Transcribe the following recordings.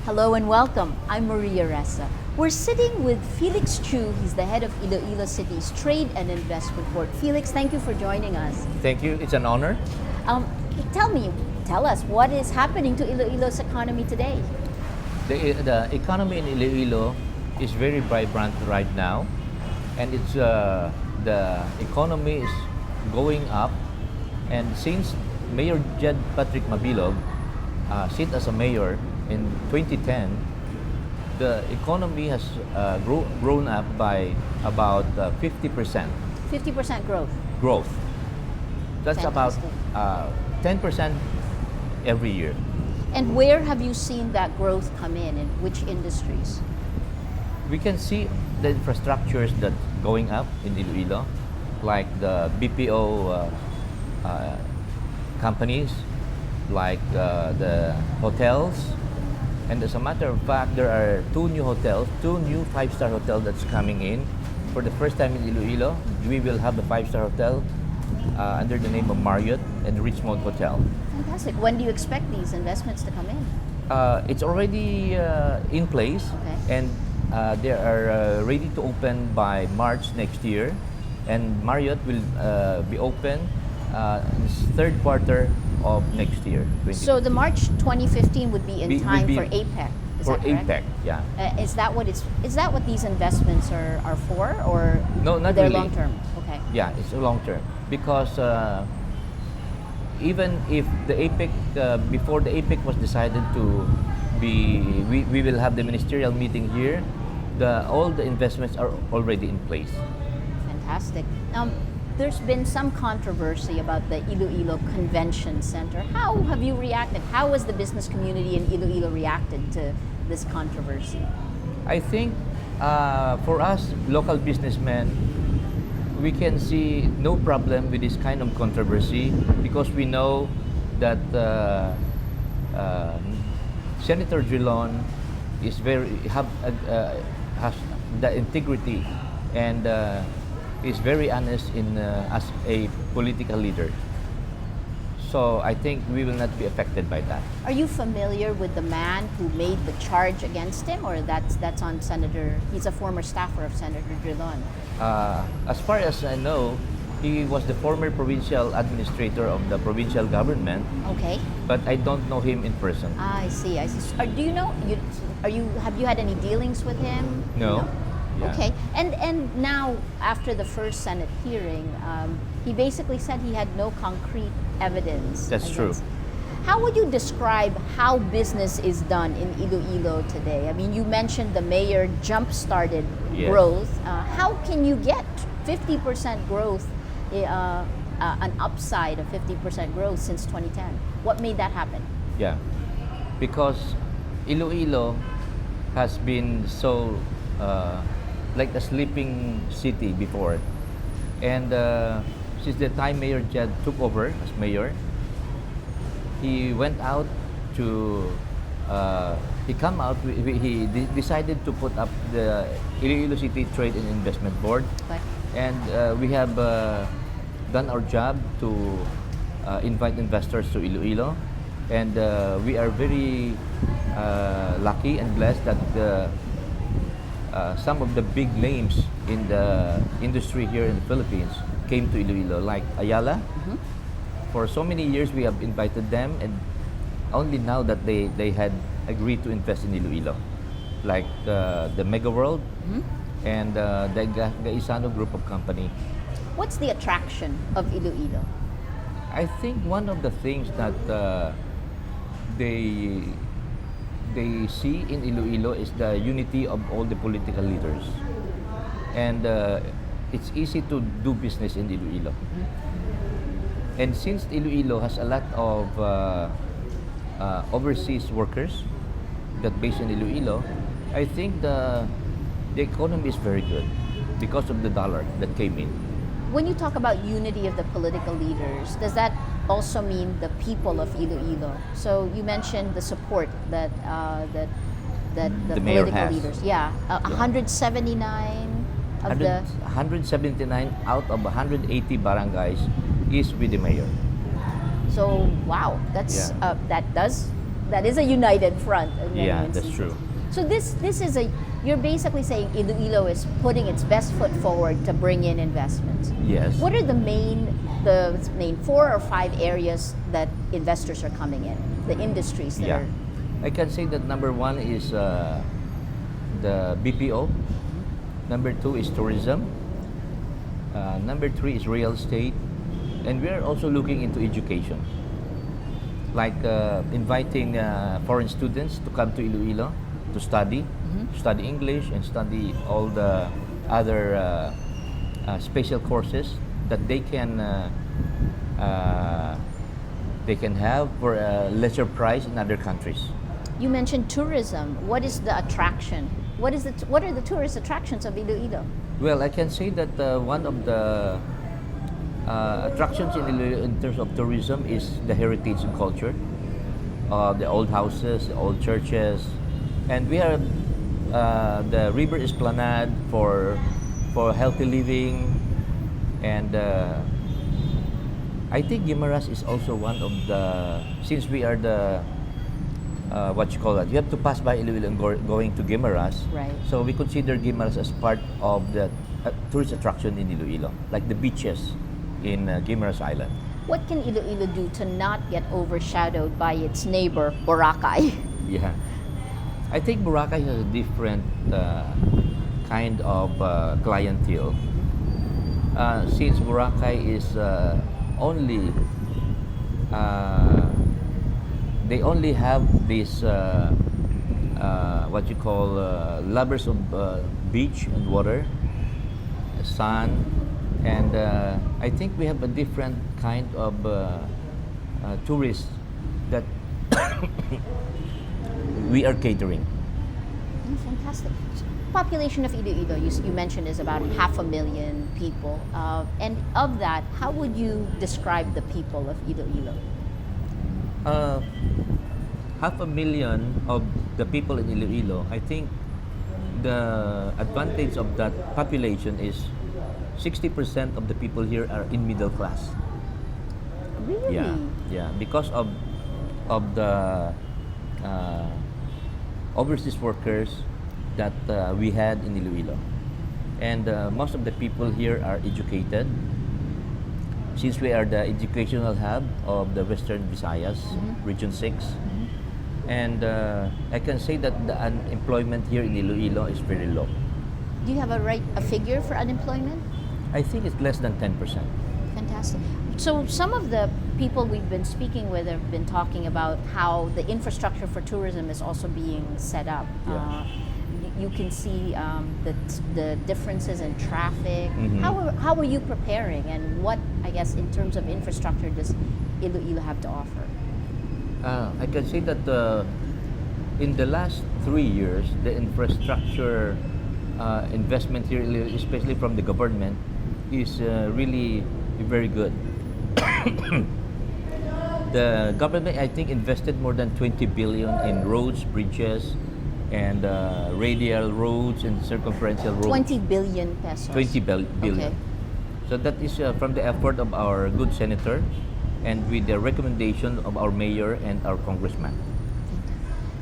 Hello and welcome. I'm Maria Ressa. We're sitting with Felix Chu. He's the head of Iloilo City's Trade and Investment Board. Felix, thank you for joining us. Thank you. It's an honor. Um, tell us, what is happening to Iloilo's economy today? The economy in Iloilo is very vibrant right now, and the economy is going up. And since Mayor Jed Patrick Mabilog sit as a mayor in 2010, the economy has grown up by about 50% 50% growth. growth. That's Fantastic. about 10% every year. And where have you seen that growth come in which industries? We can see the infrastructures that going up in Iloilo, like the BPO companies, like the hotels. And as a matter of fact, there are two new 5-star hotels that's coming in. For the first time in Iloilo, we will have a 5-star hotel under the name of Marriott and Richmond Hotel. Fantastic. When do you expect these investments to come in? It's already in place, Okay. and they are ready to open by March next year. And Marriott will be open in the third quarter of next year. So the March 2015 would be in Will time be for APEC. Is for that correct? APEC, yeah. Is that what these investments are for, or No, not they're really. long term? Okay. Yeah, it's a long term because even if the APEC before the APEC was decided to be, we will have the ministerial meeting here. All the investments are already in place. Fantastic. There's been some controversy about the Iloilo Convention Center. How have you reacted? How has the business community in Iloilo reacted to this controversy? I think for us local businessmen, we can see no problem with this kind of controversy because we know that Senator Drilon is has the integrity and is very honest as a political leader. So I think we will not be affected by that. Are you familiar with the man who made the charge against him, or that's on Senator? He's a former staffer of Senator Drilon. As far as I know, he was the former provincial administrator of the provincial government, Okay. but I don't know him in person. I see. I see. Do you know? Have you had any dealings with him? No. Yeah. Okay. And now after the first Senate hearing, he basically said he had no concrete evidence. That's true. How would you describe how business is done in Iloilo today? I mean, you mentioned the mayor jump-started Yes. growth. How can you get 50% growth, an upside of 50% growth since 2010? What made that happen? Yeah, because Iloilo has been so like a sleeping city before, and since the time Mayor Jed took over as mayor, he went out to he decided to put up the Iloilo City Trade and Investment Board, Okay. and we have done our job to invite investors to Iloilo, and we are very lucky and blessed that some of the big names in the industry here in the Philippines came to Iloilo, like Ayala. Mhm. For so many years, we have invited them, and only now that they had agreed to invest in Iloilo, like the Mega World and the Gaisano Group of Company. What's the attraction of Iloilo? I think one of the things that they see in Iloilo is the unity of all the political leaders, and it's easy to do business in Iloilo. And since Iloilo has a lot of overseas workers that based in Iloilo, I think the economy is very good because of the dollar that came in. When you talk about unity of the political leaders, does that also mean the people of Iloilo? So you mentioned the support that the The mayor political has. leaders. Yeah, 179 of the. 179 out of 180 barangays is with the mayor. So wow, that's Yeah. that does that is a united front in many Yeah, that's instances. true. So this is a, you're basically saying Iloilo is putting its best foot forward to bring in investments. Yes. What are the main 4 or 5 areas that investors are coming in? The industries that Yeah. are. I can say that number one is the BPO. Number two is tourism. Number three is real estate. And we are also looking into education. Like inviting foreign students to come to Iloilo to study English and study all the other special courses that they can have for a lesser price in other countries. You mentioned tourism. What is the attraction? What are the tourist attractions of Iloilo? Well, I can say that one of the attractions in Iloilo in terms of tourism is the heritage and culture, the old houses, the old churches, and we have the river esplanade for healthy living, and I think Guimaras is also one of the, since we are the what you call that, you have to pass by Iloilo and going to Guimaras. Right. So we consider Guimaras as part of the tourist attraction in Iloilo, like the beaches in Guimaras Island. What can Iloilo do to not get overshadowed by its neighbor, Boracay? Yeah. I think Boracay has a different kind of clientele. Since Boracay is only they only have this what you call lovers of beach and water, sun, and I think we have a different kind of tourists that we are catering. Fantastic. Population of Iloilo, you mentioned, is about 500,000 people. And of that, how would you describe the people of Iloilo? 500,000 of the people in Iloilo, I think the advantage of that population is 60% of the people here are in middle class. Really? Yeah, because of the overseas workers that we had in Iloilo, and most of the people here are educated. Since we are the educational hub of the Western Visayas, Region 6, and I can say that the unemployment here in Iloilo is very low. Do you have a figure for unemployment? I think it's less than 10%. Fantastic. So some of the people we've been speaking with have been talking about how the infrastructure for tourism is also being set up. Yeah. You can see the differences in traffic. Mhm. How are you preparing, and what, I guess, in terms of infrastructure does Iloilo have to offer? I can say that in the last 3 years, the infrastructure investment here, especially from the government, is really very good. The government, I think, invested more than 20 billion in roads, bridges, and radial roads and circumferential roads. 20 billion pesos. 20 billion. Okay. So that is from the effort of our good senator and with the recommendation of our mayor and our congressman.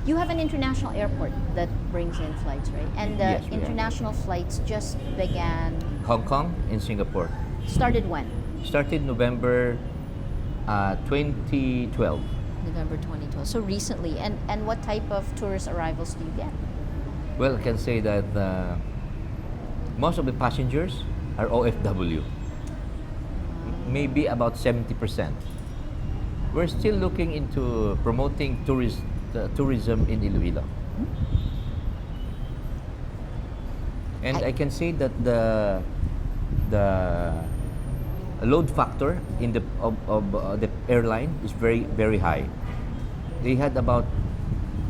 You have an international airport that brings in flights, right? And the Yes, we have. international flights just began, Hong Kong and Singapore. started when? Started November 2012. November 2012. So recently. And what type of tourist arrivals do you get? Well, I can say that most of the passengers are OFW. Maybe about 70%. We're still looking into promoting tourism in Iloilo. And I can say that the load factor in the airline is very, very high. They had about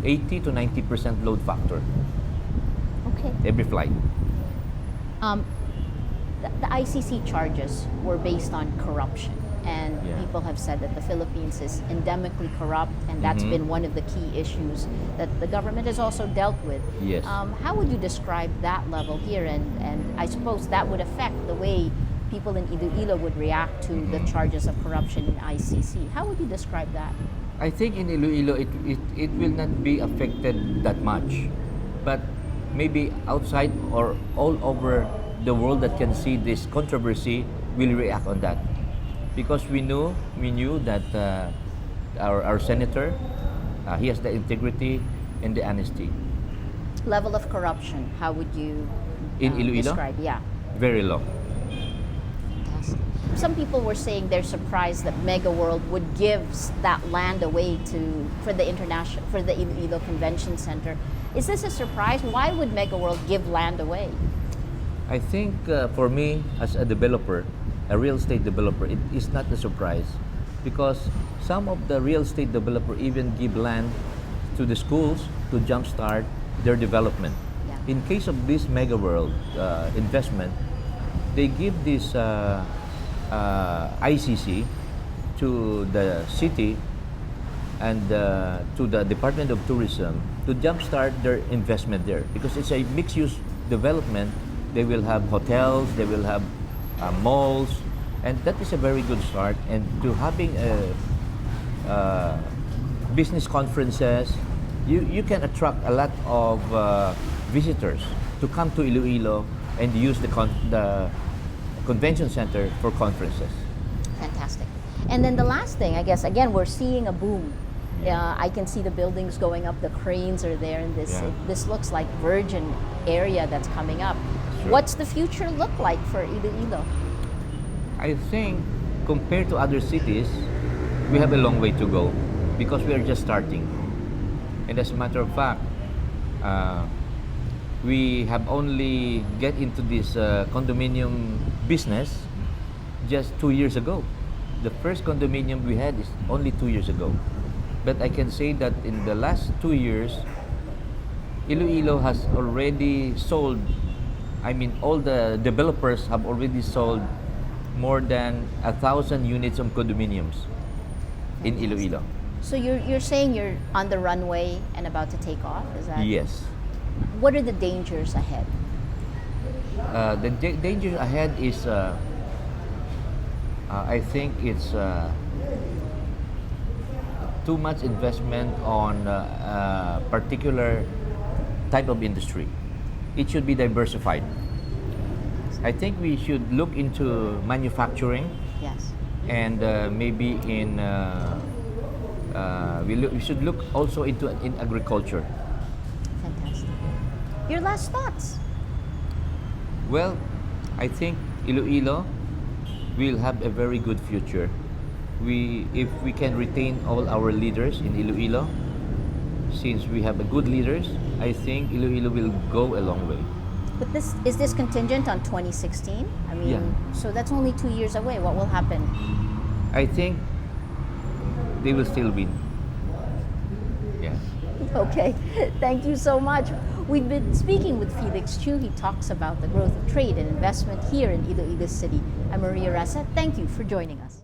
80 to 90% load factor Okay. every flight. The ICC charges were based on corruption, and Yeah. people have said that the Philippines is endemically corrupt, and that's Mhm. been one of the key issues that the government has also dealt with. Yes. How would you describe that level here? And I suppose that would affect the way people in Iloilo would react to the charges of corruption in ICC. How would you describe that? I think in Iloilo it will not be affected that much, but maybe outside or all over the world that can see this controversy will react on that, because we knew that our senator, he has the integrity and the honesty. Level of corruption, how would you In Iloilo, describe? Yeah. very low. Fantastic. Some people were saying they're surprised that Mega World would give that land away for the Iloilo Convention Center. Is this a surprise? Why would Mega World give land away? I think for me as a developer, a real estate developer, it is not a surprise, because some of the real estate developer even give land to the schools to jumpstart their development. Yeah. In case of this Mega World investment, they give this ICC to the city and to the Department of Tourism to jumpstart their investment there, because it's a mixed-use development. They will have hotels, they will have malls, and that is a very good start. And to having business conferences, you can attract a lot of visitors to come to Iloilo and use the convention center for conferences. Fantastic. And then the last thing, I guess, again, we're seeing a boom. I can see the buildings going up, the cranes are there, and Yeah. this looks like virgin area that's coming up. Sure. What's the future look like for Iloilo? I think compared to other cities, we have a long way to go because we are just starting. And as a matter of fact, we have only get into this condominium business just 2 years ago. The first condominium we had is only 2 years ago. But I can say that in the last 2 years, Iloilo has already sold, all the developers have already sold more than 1,000 units of condominiums in Iloilo. So you're saying you're on the runway and about to take off? Is that? Yes. What are the dangers ahead? The danger ahead is, I think it's too much investment on a particular type of industry. It should be diversified. I think we should look into manufacturing, Yes. and maybe we should look also in agriculture. Fantastic. Your last thoughts? Well, I think Iloilo will have a very good future. If we can retain all our leaders in Iloilo, since we have a good leaders, I think Iloilo will go a long way. But is this contingent on 2016? Yeah. So that's only 2 years away. What will happen? I think they will still win. Yes. Okay, thank you so much. We've been speaking with Felix Chu. He talks about the growth of trade and investment here in Iloilo City. I'm Maria Ressa. Thank you for joining us.